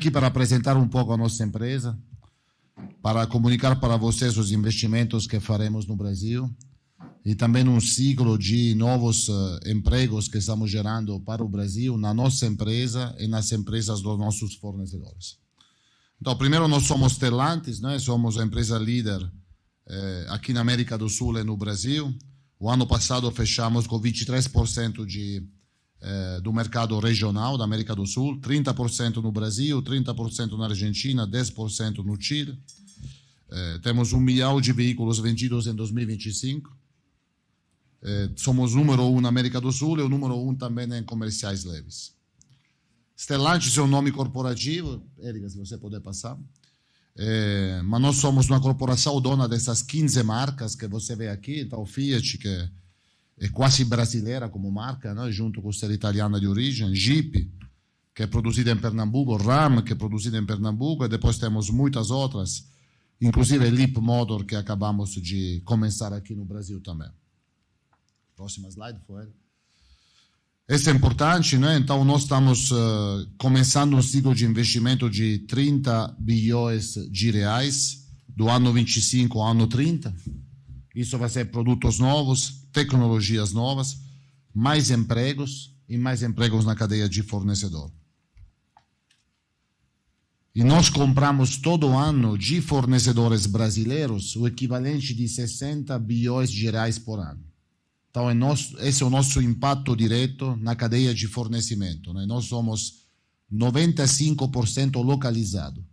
aqui para apresentar um pouco a nossa empresa, para comunicar para vocês os investimentos que faremos no Brasil e também um ciclo de novos empregos que estamos gerando para o Brasil, na nossa empresa e nas empresas dos nossos fornecedores. Então, primeiro, nós somos Stellantis, né? Somos a empresa líder aqui na América do Sul e no Brasil. O ano passado fechamos com 23% do mercado regional da América do Sul, 30% no Brasil, 30% na Argentina, 10% no Chile. Temos 1 milhão de veículos vendidos em 2025. Somos número 1 na América do Sul e o número 1 também em comerciais leves. Stellantis é um nome corporativo, Érica, se você puder passar. Mas nós somos uma corporação dona dessas 15 marcas que você vê aqui. Então, Fiat, que é quase brasileira como marca, né? Junto com ser italiana de origem, Jeep, que é produzida em Pernambuco, Ram, que é produzida em Pernambuco, e depois temos muitas outras, inclusive Leap Motor, que acabamos de começar aqui no Brasil também. Próxima slide, foi. Isso é importante, né? Então, nós estamos começando um ciclo de investimento de 30 bilhões de reais do ano 25 ao ano 30. Isso vai ser produtos novos, tecnologias novas, mais empregos e mais empregos na cadeia de fornecedor. E nós compramos todo ano de fornecedores brasileiros o equivalente de 60 bilhões de reais por ano. Então, esse é o nosso impacto direto na cadeia de fornecimento, né? Nós somos 95% localizado.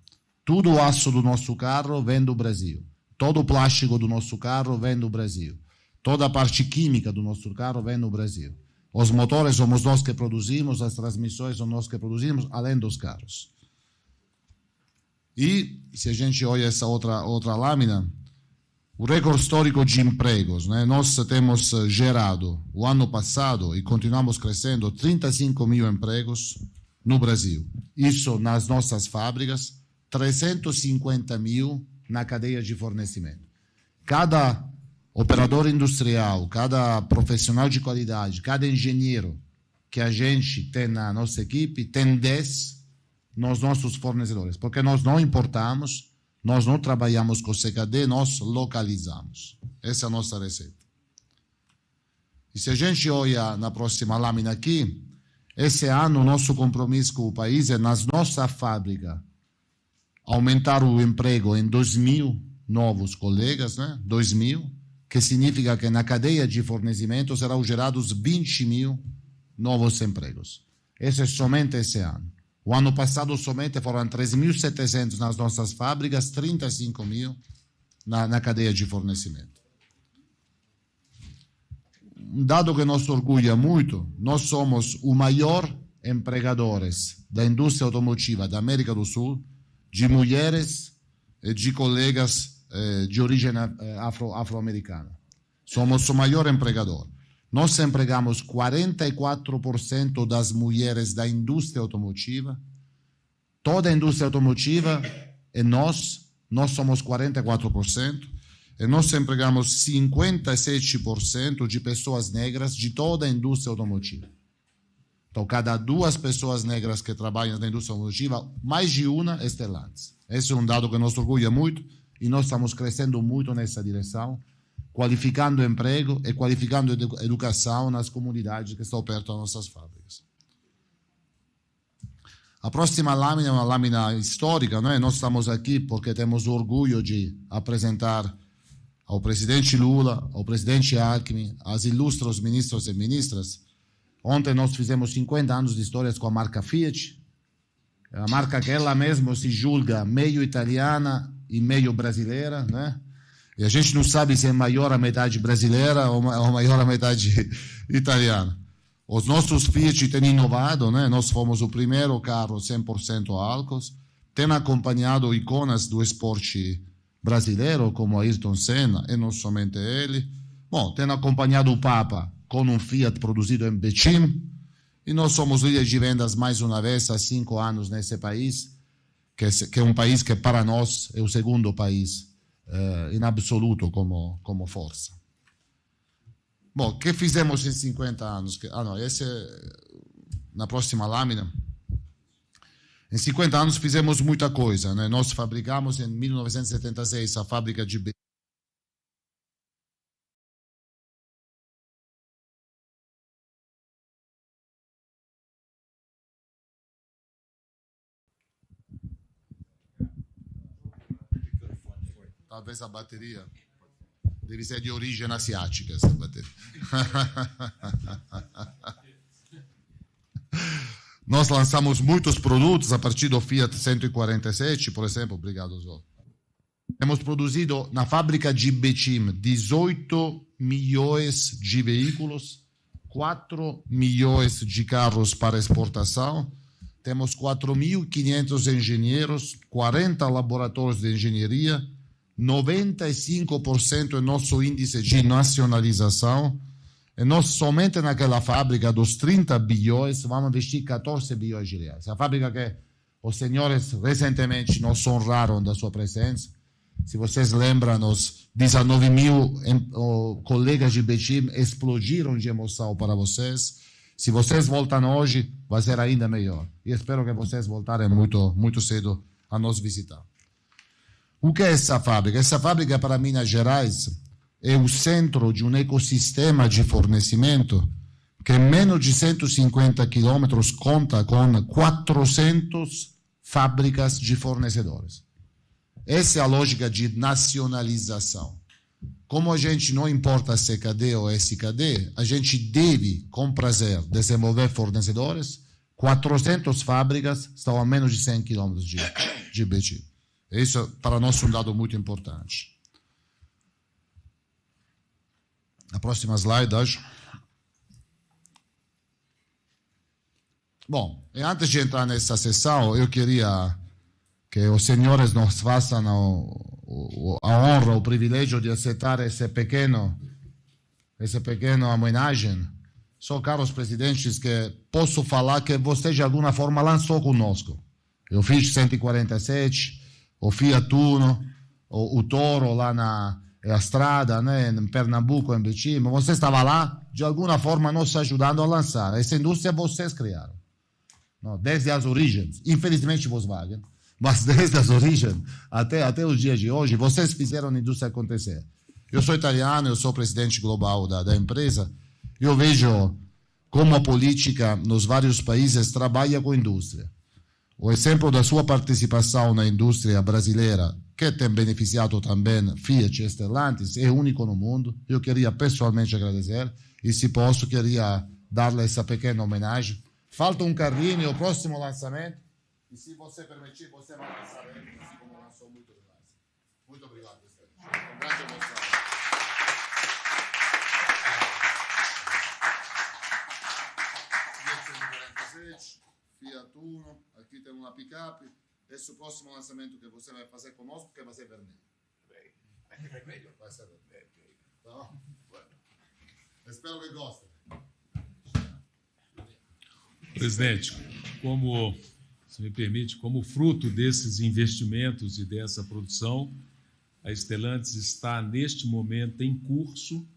Todo o aço do nosso carro vem do Brasil. Todo o plástico do nosso carro vem do Brasil. Toda a parte química do nosso carro vem do Brasil. Os motores somos nós que produzimos, as transmissões somos nós que produzimos, além dos carros. E, se a gente olha essa outra lâmina, o recorde histórico de empregos, né? Nós temos gerado, o ano passado, e continuamos crescendo, 35 mil empregos no Brasil. Isso nas nossas fábricas, 350 mil na cadeia de fornecimento. Cada operador industrial, cada profissional de qualidade, cada engenheiro que a gente tem na nossa equipe, tem 10 nos nossos fornecedores, porque nós não importamos, nós não trabalhamos com CKD, nós localizamos. Essa é a nossa receita. E se a gente olha na próxima lâmina aqui, esse ano o nosso compromisso com o país é, nas nossas fábricas, aumentar o emprego em 2.000 novos colegas, né? 2.000, que significa que na cadeia de fornecimento serão gerados 20.000 novos empregos. Esse é somente esse ano. O ano passado somente foram 3.700 nas nossas fábricas, 35.000 na cadeia de fornecimento. Um dado que nos orgulha muito, nós somos o maior empregadores da indústria automotiva da América do Sul, de mulheres e de colegas de origem afro-americana. Somos o maior empregador. Nós empregamos 44% das mulheres da indústria automotiva. Toda a indústria automotiva é nós somos 44%. E nós empregamos 57% de pessoas negras de toda a indústria automotiva. Então, cada 2 pessoas negras que trabalham na indústria automotiva, mais de uma é Stellantis. Esse é um dado que nos orgulha muito e nós estamos crescendo muito nessa direção, qualificando emprego e qualificando educação nas comunidades que estão perto das nossas fábricas. A próxima lâmina é uma lâmina histórica, não é? Nós estamos aqui porque temos o orgulho de apresentar ao presidente Lula, ao presidente Alckmin, aos ilustres ministros e ministras. Ontem nós fizemos 50 anos de histórias com a marca Fiat, a marca que ela mesma se julga meio italiana e meio brasileira, né? E a gente não sabe se é maior a metade brasileira ou maior a metade italiana. Os nossos Fiat têm inovado, né? Nós fomos o primeiro carro 100% álcool, tem acompanhado iconas do esporte brasileiro, como Ayrton Senna, e não somente ele. Bom, tem acompanhado o Papa com um Fiat produzido em Betim, e nós somos líderes de vendas mais uma vez há 5 anos nesse país, que é um país que para nós é o segundo país em absoluto como força. Bom, o que fizemos em 50 anos? Esse é na próxima lâmina. Em 50 anos fizemos muita coisa, né? Nós fabricamos em 1976 a fábrica de talvez a bateria deve ser de origem asiática, essa bateria. Nós lançamos muitos produtos a partir do Fiat 147, por exemplo. Obrigado, Zó. Temos produzido na fábrica de Betim 18 milhões de veículos, 4 milhões de carros para exportação. Temos 4.500 engenheiros, 40 laboratórios de engenharia, 95% é nosso índice de nacionalização. E nós, somente naquela fábrica dos 30 bilhões, vamos investir 14 bilhões de reais. A fábrica que os senhores recentemente nos honraram da sua presença. Se vocês lembram, os 19 mil colegas de Betim explodiram de emoção para vocês. Se vocês voltam hoje, vai ser ainda melhor. E espero que vocês voltarem muito cedo a nos visitar. O que é essa fábrica? Essa fábrica, para Minas Gerais, é o centro de um ecossistema de fornecimento que, em menos de 150 quilômetros, conta com 400 fábricas de fornecedores. Essa é a lógica de nacionalização. Como a gente não importa CKD ou SKD, a gente deve, com prazer, desenvolver fornecedores. 400 fábricas estão a menos de 100 quilômetros de Betim. Isso, para nós, é um dado muito importante. A próxima slide, acho. Bom, e antes de entrar nessa sessão, eu queria que os senhores nos façam a honra, o privilégio de aceitar essa pequena homenagem. São caros presidentes que posso falar que você de alguma forma lançou conosco. Eu fiz 147, o Fiat Uno, o Toro lá na estrada, né, em Pernambuco, em Betim. Você estava lá, de alguma forma, nos ajudando a lançar. Essa indústria vocês criaram. Não, desde as origens. Infelizmente, Volkswagen. Mas desde as origens até os dias de hoje, vocês fizeram a indústria acontecer. Eu sou italiano, eu sou presidente global da empresa. Eu vejo como a política nos vários países trabalha com a indústria. O exemplo da sua participação na indústria brasileira, que tem beneficiado também Fiat e Stellantis, é único no mundo. Eu queria pessoalmente agradecer e, se posso, queria dar-lhe essa pequena homenagem. Falta um carrinho e o próximo lançamento. E, se você permitir, você vai lançar ele, assim como lançou muito demais. Muito obrigado, presidente. Com grande emoção. Fiat Uno, aqui tem uma picape. Esse é o próximo lançamento que você vai fazer conosco, que vai ser vermelho. Vai ser vermelho? Vai ser vermelho. Tá? Bueno. Espero que gostem. Presidente, se me permite, como fruto desses investimentos e dessa produção, a Stellantis está, neste momento, em curso,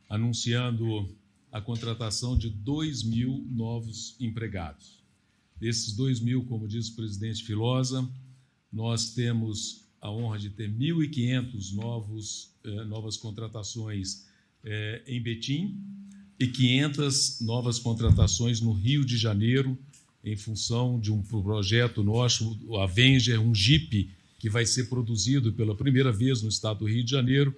anunciando a contratação de 2.000 novos empregados. Desses 2.000, como disse o presidente Filosa, nós temos a honra de ter 1.500 novas contratações em Betim e 500 novas contratações no Rio de Janeiro, em função de um projeto nosso, o Avenger, um Jeep, que vai ser produzido pela primeira vez no estado do Rio de Janeiro,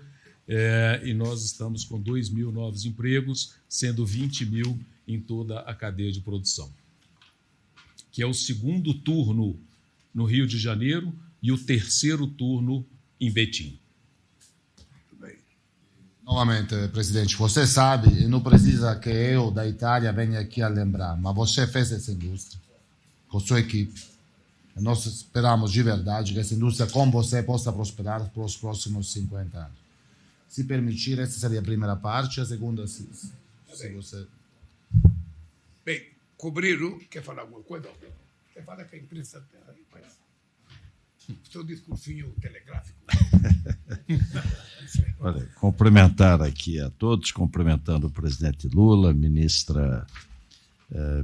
e nós estamos com 2.000 novos empregos, sendo 20.000 em toda a cadeia de produção, que é o segundo turno no Rio de Janeiro e o terceiro turno em Betim. Novamente, presidente, você sabe, e não precisa que eu, da Itália, venha aqui a lembrar, mas você fez essa indústria com sua equipe. E nós esperamos de verdade que essa indústria, com você, possa prosperar para os próximos 50 anos. Se permitir, essa seria a primeira parte, a segunda, se você... Bem, Cobreiro, quer falar alguma coisa? Você fala que a imprensa... Seu discursinho telegráfico. Olha, cumprimentar aqui a todos, cumprimentando o presidente Lula, ministra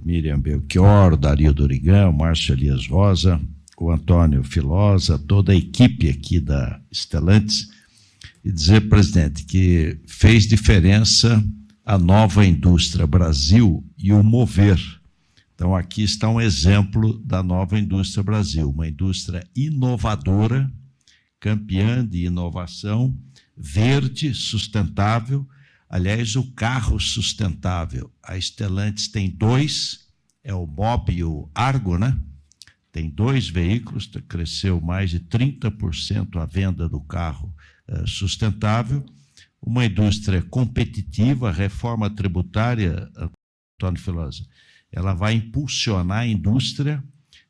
Miriam Belchior, Dario Dorigan, Márcio Elias Rosa, o Antônio Filosa, toda a equipe aqui da Stellantis, e dizer, presidente, que fez diferença a Nova Indústria Brasil e o Mover. Então, aqui está um exemplo da Nova Indústria Brasil, uma indústria inovadora, campeã de inovação, verde, sustentável. Aliás, o carro sustentável, a Stellantis tem dois, é o Mob e o Argo, né? Tem 2 veículos, cresceu mais de 30% a venda do carro sustentável, uma indústria competitiva, a reforma tributária, Antônio Filosa, ela vai impulsionar a indústria,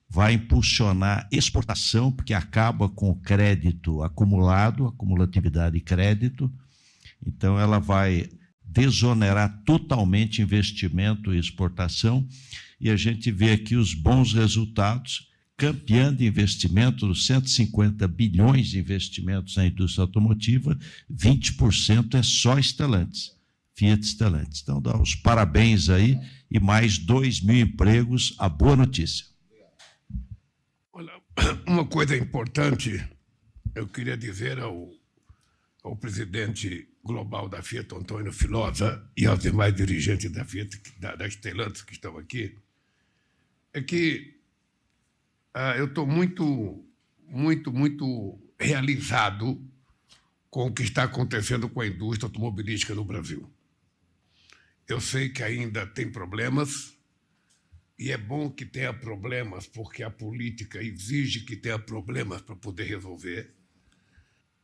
vai impulsionar exportação, porque acaba com o crédito acumulado, acumulatividade de crédito, então ela vai desonerar totalmente investimento e exportação, e a gente vê aqui os bons resultados, campeã de investimento, dos 150 bilhões de investimentos na indústria automotiva, 20% é só Stellantis, Fiat Stellantis. Então, dá os parabéns aí e mais 2.000 empregos, a boa notícia. Olha, uma coisa importante, eu queria dizer ao presidente global da Fiat, Antônio Filosa, e aos demais dirigentes da Fiat, da Stellantis que estão aqui, é que eu estou muito realizado com o que está acontecendo com a indústria automobilística no Brasil. Eu sei que ainda tem problemas, e é bom que tenha problemas, porque a política exige que tenha problemas para poder resolver.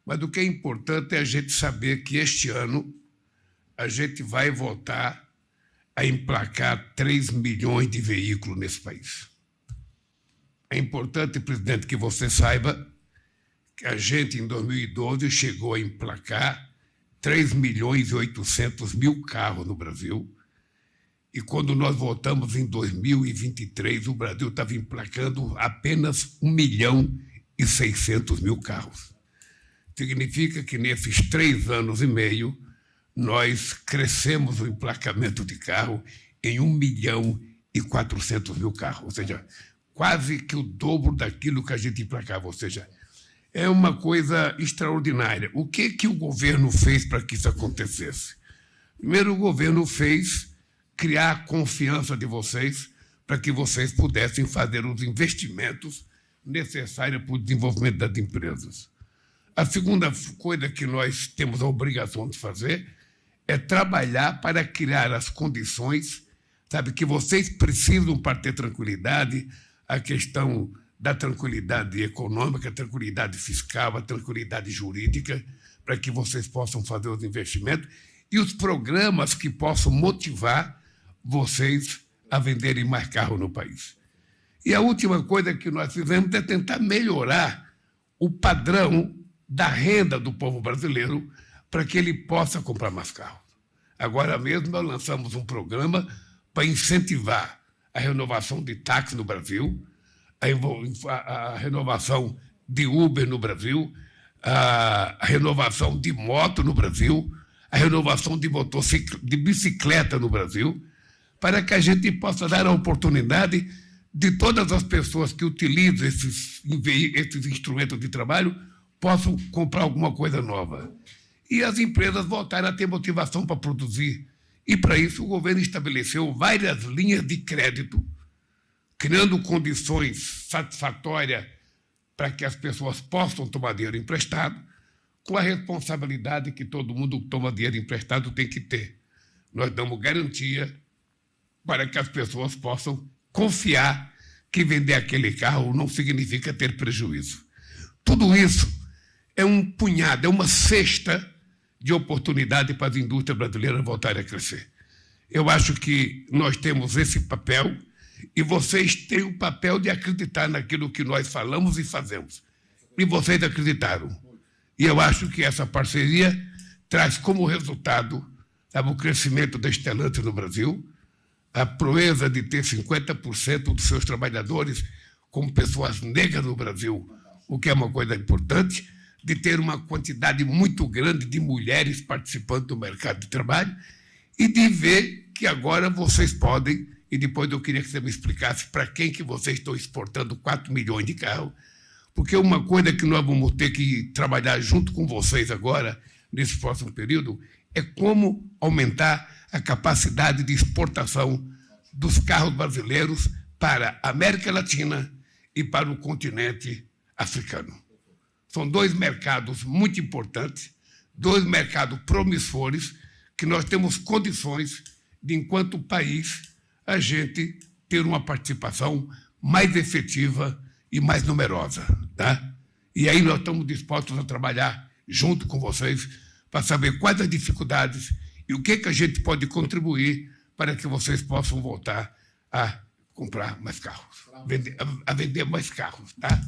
Mas o que é importante é a gente saber que este ano a gente vai voltar a emplacar 3 milhões de veículos nesse país. É importante, presidente, que você saiba que a gente, em 2012, chegou a emplacar 3.800.000 carros no Brasil, e quando nós voltamos em 2023, o Brasil estava emplacando apenas 1.600.000 carros. Significa que, nesses 3 anos e meio, nós crescemos o emplacamento de carro em 1.400.000 carros, ou seja, quase que o dobro daquilo que a gente emplacava, ou seja, é uma coisa extraordinária. O que o governo fez para que isso acontecesse? Primeiro, o governo fez criar a confiança de vocês para que vocês pudessem fazer os investimentos necessários para o desenvolvimento das empresas. A segunda coisa que nós temos a obrigação de fazer é trabalhar para criar as condições, sabe, que vocês precisam para ter tranquilidade, a questão da tranquilidade econômica, a tranquilidade fiscal, a tranquilidade jurídica, para que vocês possam fazer os investimentos e os programas que possam motivar vocês a venderem mais carro no país. E a última coisa que nós fizemos é tentar melhorar o padrão da renda do povo brasileiro para que ele possa comprar mais carros. Agora mesmo nós lançamos um programa para incentivar a renovação de táxi no Brasil, a renovação de Uber no Brasil, a renovação de moto no Brasil, a renovação de bicicleta no Brasil, para que a gente possa dar a oportunidade de todas as pessoas que utilizam esses instrumentos de trabalho possam comprar alguma coisa nova. E as empresas voltarem a ter motivação para produzir. E, para isso, o governo estabeleceu várias linhas de crédito, criando condições satisfatórias para que as pessoas possam tomar dinheiro emprestado, com a responsabilidade que todo mundo que toma dinheiro emprestado tem que ter. Nós damos garantia para que as pessoas possam confiar que vender aquele carro não significa ter prejuízo. Tudo isso é um punhado, é uma cesta de oportunidade para as indústrias brasileiras voltarem a crescer. Eu acho que nós temos esse papel e vocês têm o papel de acreditar naquilo que nós falamos e fazemos. E vocês acreditaram. E eu acho que essa parceria traz como resultado, sabe, o crescimento da Stellantis no Brasil, a proeza de ter 50% dos seus trabalhadores como pessoas negras no Brasil, o que é uma coisa importante, de ter uma quantidade muito grande de mulheres participando do mercado de trabalho e de ver que agora vocês podem e depois eu queria que você me explicasse para quem que vocês estão exportando 4 milhões de carros, porque uma coisa que nós vamos ter que trabalhar junto com vocês agora, nesse próximo período, é como aumentar a capacidade de exportação dos carros brasileiros para a América Latina e para o continente africano. São 2 mercados muito importantes, 2 mercados promissores, que nós temos condições de, enquanto país, a gente ter uma participação mais efetiva e mais numerosa. Tá? E aí nós estamos dispostos a trabalhar junto com vocês para saber quais as dificuldades e o que a gente pode contribuir para que vocês possam voltar a comprar mais carros, a vender mais carros. Tá?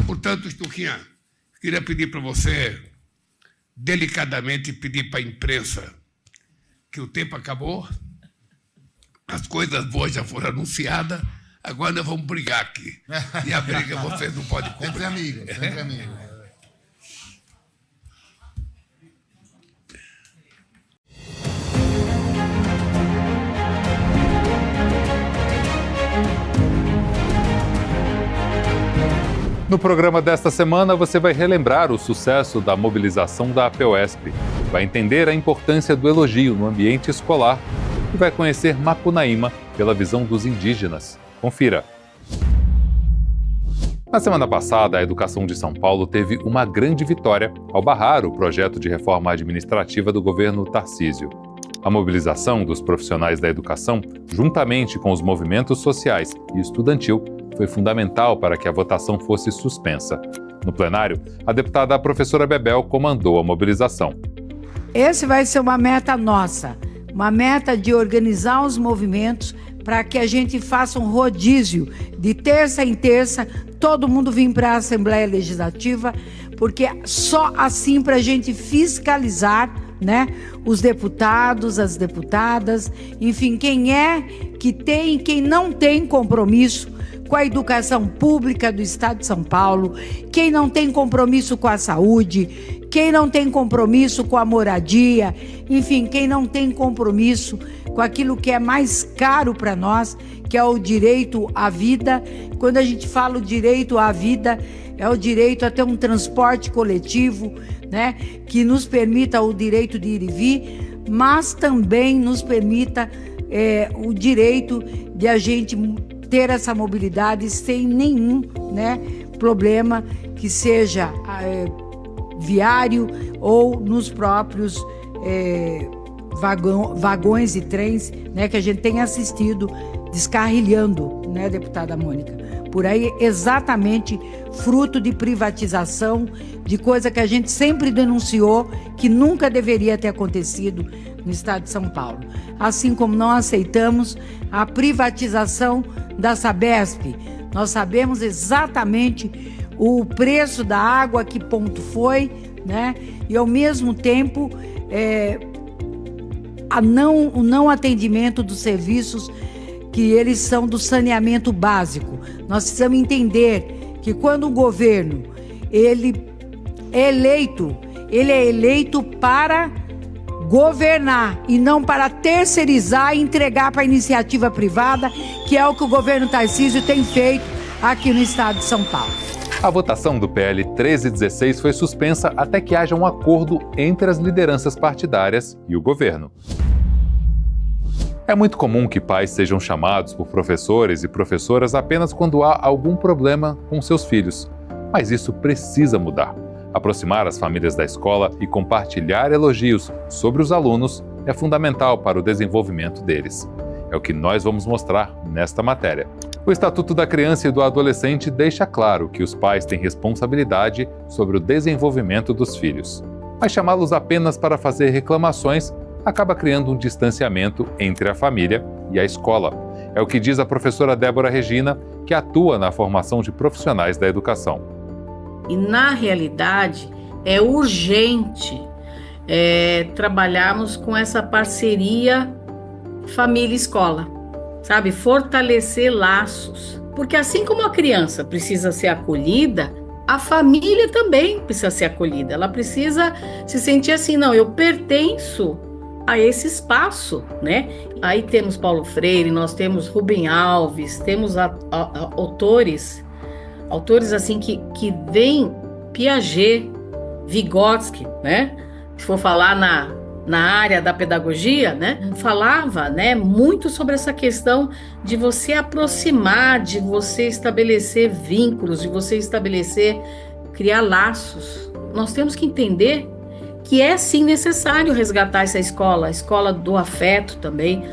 Portanto, Stuquinha, queria pedir para você, delicadamente, pedir para a imprensa que o tempo acabou, as coisas boas já foram anunciadas, agora nós vamos brigar aqui. E a briga vocês não podem comprar. Sempre amigos, sempre amigos. No programa desta semana, você vai relembrar o sucesso da mobilização da APOESP, vai entender a importância do elogio no ambiente escolar e vai conhecer Macunaíma pela visão dos indígenas. Confira! Na semana passada, a Educação de São Paulo teve uma grande vitória ao barrar o projeto de reforma administrativa do governo Tarcísio. A mobilização dos profissionais da educação, juntamente com os movimentos sociais e estudantil, foi fundamental para que a votação fosse suspensa. No plenário, a deputada professora Bebel comandou a mobilização. Esse vai ser uma meta nossa, uma meta de organizar os movimentos para que a gente faça um rodízio de terça em terça, todo mundo vir para a Assembleia Legislativa, porque só assim para a gente fiscalizar, né, os deputados, as deputadas, enfim, quem é que tem e quem não tem compromisso com a educação pública do Estado de São Paulo, quem não tem compromisso com a saúde, quem não tem compromisso com a moradia, enfim, quem não tem compromisso com aquilo que é mais caro para nós, que é o direito à vida. Quando a gente fala o direito à vida, é o direito a ter um transporte coletivo, né, que nos permita o direito de ir e vir, mas também nos permita o direito de a gente ter essa mobilidade sem nenhum, né, problema, que seja viário ou nos próprios vagões e trens, né, que a gente tem assistido descarrilhando, né, deputada Mônica? Por aí, exatamente fruto de privatização, de coisa que a gente sempre denunciou, que nunca deveria ter acontecido no Estado de São Paulo. Assim como não aceitamos a privatização da Sabesp. Nós sabemos exatamente o preço da água, que ponto foi, né? E ao mesmo tempo o não atendimento dos serviços que eles são do saneamento básico. Nós precisamos entender que quando o governo ele é eleito para governar e não para terceirizar e entregar para a iniciativa privada, que é o que o governo Tarcísio tem feito aqui no Estado de São Paulo. A votação do PL 1316 foi suspensa até que haja um acordo entre as lideranças partidárias e o governo. É muito comum que pais sejam chamados por professores e professoras apenas quando há algum problema com seus filhos. Mas isso precisa mudar. Aproximar as famílias da escola e compartilhar elogios sobre os alunos é fundamental para o desenvolvimento deles. É o que nós vamos mostrar nesta matéria. O Estatuto da Criança e do Adolescente deixa claro que os pais têm responsabilidade sobre o desenvolvimento dos filhos. Mas chamá-los apenas para fazer reclamações acaba criando um distanciamento entre a família e a escola. É o que diz a professora Débora Regina, que atua na formação de profissionais da educação. E, na realidade, é urgente trabalharmos com essa parceria família-escola, sabe? Fortalecer laços. Porque assim como a criança precisa ser acolhida, a família também precisa ser acolhida. Ela precisa se sentir assim, não, eu pertenço a esse espaço, né? Aí temos Paulo Freire, nós temos Rubem Alves, temos autores assim que vêm, Piaget, Vygotsky, né? Se for falar na área da pedagogia, né? Falava, né, muito sobre essa questão de você aproximar, de você estabelecer vínculos, de você criar laços. Nós temos que entender que é sim necessário resgatar essa escola, a escola do afeto também.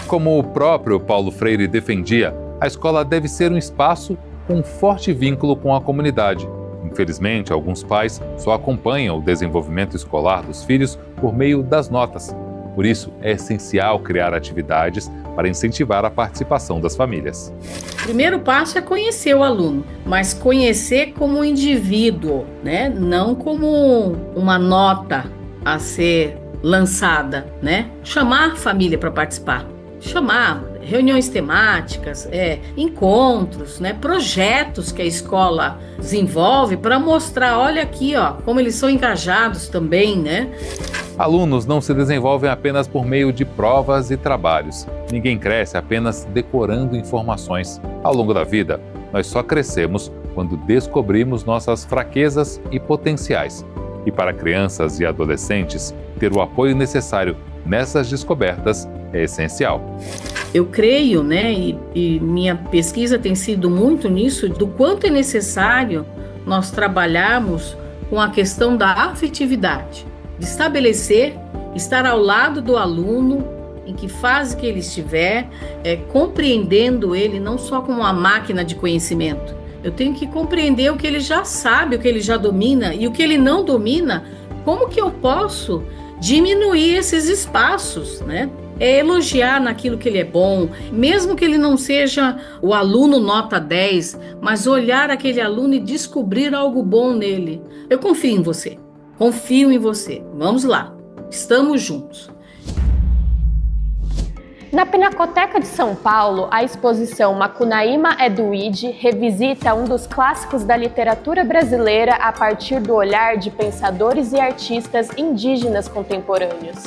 Como o próprio Paulo Freire defendia, a escola deve ser um espaço com um forte vínculo com a comunidade. Infelizmente, alguns pais só acompanham o desenvolvimento escolar dos filhos por meio das notas. Por isso, é essencial criar atividades para incentivar a participação das famílias. O primeiro passo é conhecer o aluno, mas conhecer como indivíduo, né? Não como uma nota a ser lançada, né? Chamar a família para participar, chamar reuniões temáticas, encontros, né? Projetos que a escola desenvolve para mostrar, olha aqui, ó, como eles são engajados também, né? Alunos não se desenvolvem apenas por meio de provas e trabalhos. Ninguém cresce apenas decorando informações. Ao longo da vida, nós só crescemos quando descobrimos nossas fraquezas e potenciais. E para crianças e adolescentes, ter o apoio necessário nessas descobertas é essencial. Eu creio, né, e minha pesquisa tem sido muito nisso, do quanto é necessário nós trabalharmos com a questão da afetividade, de estabelecer, estar ao lado do aluno, em que fase que ele estiver, compreendendo ele não só como uma máquina de conhecimento. Eu tenho que compreender o que ele já sabe, o que ele já domina, e o que ele não domina, como que eu posso diminuir esses espaços, né? É elogiar naquilo que ele é bom, mesmo que ele não seja o aluno nota 10, mas olhar aquele aluno e descobrir algo bom nele. Eu confio em você, confio em você. Vamos lá, estamos juntos. Na Pinacoteca de São Paulo, a exposição Macunaíma é do Ide revisita um dos clássicos da literatura brasileira a partir do olhar de pensadores e artistas indígenas contemporâneos.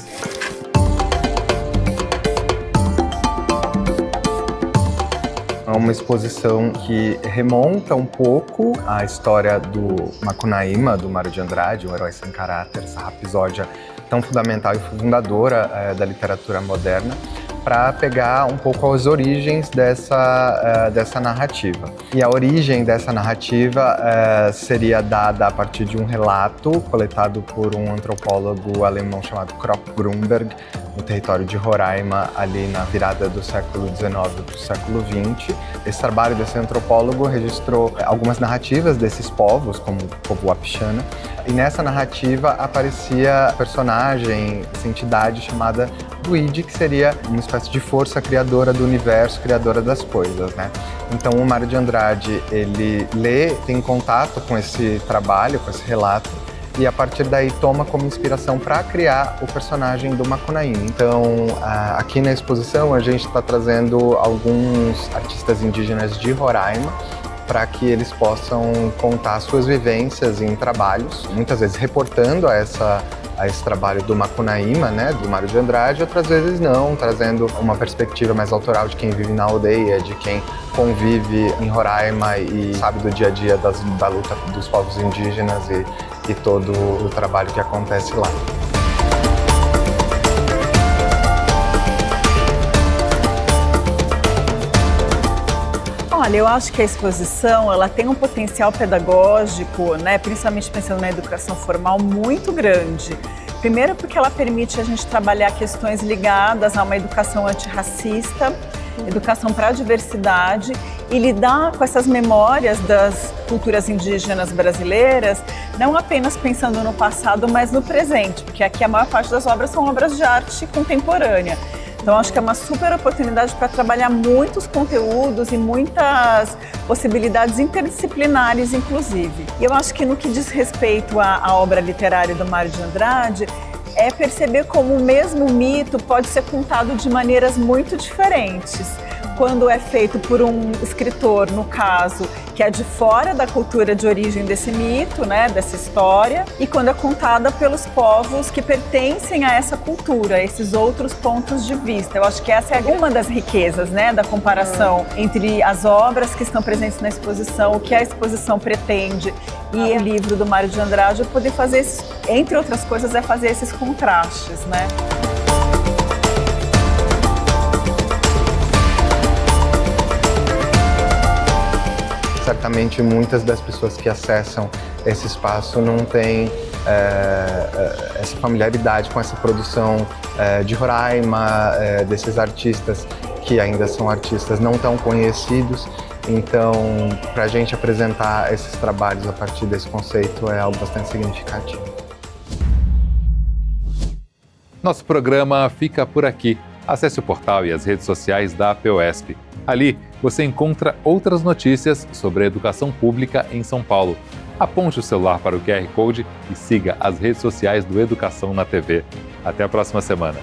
É uma exposição que remonta um pouco à história do Macunaíma, do Mário de Andrade, um herói sem caráter, essa rapsódia tão fundamental e fundadora da literatura moderna, para pegar um pouco as origens dessa narrativa. E a origem dessa narrativa seria dada a partir de um relato coletado por um antropólogo alemão chamado Krop Grunberg, no território de Roraima, ali na virada do século XIX para o século XX. Esse trabalho desse antropólogo registrou algumas narrativas desses povos, como o povo Wapixana, e nessa narrativa aparecia a personagem, essa entidade chamada Ide, que seria uma espécie de força criadora do universo, criadora das coisas, né? Então o Mário de Andrade, ele tem contato com esse trabalho, com esse relato, e a partir daí toma como inspiração para criar o personagem do Macunaíma. Então, aqui na exposição a gente está trazendo alguns artistas indígenas de Roraima para que eles possam contar suas vivências em trabalhos, muitas vezes reportando a esse trabalho do Macunaíma, né, do Mário de Andrade, outras vezes não, trazendo uma perspectiva mais autoral de quem vive na aldeia, de quem convive em Roraima e sabe do dia a dia da luta dos povos indígenas e todo o trabalho que acontece lá. Olha, eu acho que a exposição ela tem um potencial pedagógico, né, principalmente pensando na educação formal, muito grande. Primeiro porque ela permite a gente trabalhar questões ligadas a uma educação antirracista, educação para a diversidade e lidar com essas memórias das culturas indígenas brasileiras, não apenas pensando no passado, mas no presente, porque aqui a maior parte das obras são obras de arte contemporânea. Então, acho que é uma super oportunidade para trabalhar muitos conteúdos e muitas possibilidades interdisciplinares, inclusive. E eu acho que no que diz respeito à obra literária do Mário de Andrade, é perceber como o mesmo mito pode ser contado de maneiras muito diferentes. quando é feito por um escritor, no caso, que é de fora da cultura de origem desse mito, né, dessa história, e quando é contada pelos povos que pertencem a essa cultura, a esses outros pontos de vista. Eu acho que essa é uma das riquezas, né, da comparação entre as obras que estão presentes na exposição, o que a exposição pretende, e o livro do Mário de Andrade, é poder fazer, entre outras coisas, é fazer esses contrastes, né? Certamente muitas das pessoas que acessam esse espaço não têm essa familiaridade com essa produção de Roraima, desses artistas que ainda são artistas não tão conhecidos. Então, para a gente apresentar esses trabalhos a partir desse conceito é algo bastante significativo. Nosso programa fica por aqui. Acesse o portal e as redes sociais da APUESP. Ali você encontra outras notícias sobre a educação pública em São Paulo. Aponte o celular para o QR Code e siga as redes sociais do Educação na TV. Até a próxima semana.